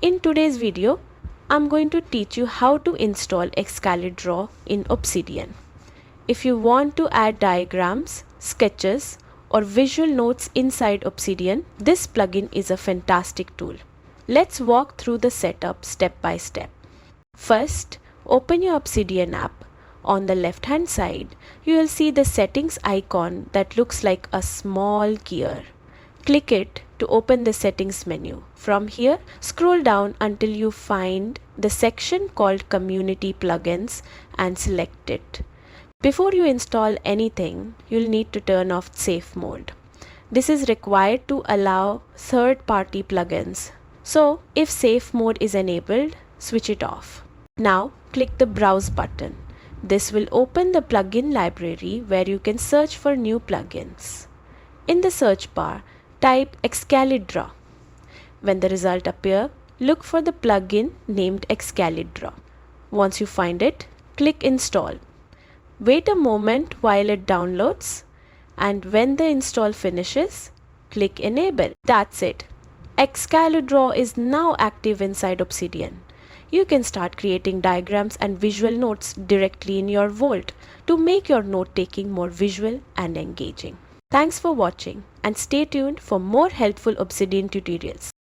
In today's video, I'm going to teach you how to install Excalidraw in Obsidian. If you want to add diagrams, sketches, or visual notes inside Obsidian, this plugin is a fantastic tool. Let's walk through the setup step by step. First, open your Obsidian app. On the left hand side, you will see the settings icon that looks like a small gear. Click it to open the settings menu. From here, scroll down until you find the section called Community Plugins and select it. Before you install anything, you'll need to turn off safe mode. This is required to allow third-party plugins. So, if safe mode is enabled, switch it off. Now, click the Browse button. This will open the plugin library where you can search for new plugins. In the search bar, type Excalidraw. When the result appears, look for the plugin named Excalidraw. Once you find it, click Install. Wait a moment while it downloads, and when the install finishes, click Enable. That's it. Excalidraw is now active inside Obsidian. You can start creating diagrams and visual notes directly in your Vault to make your note-taking more visual and engaging. Thanks for watching, and stay tuned for more helpful Obsidian tutorials.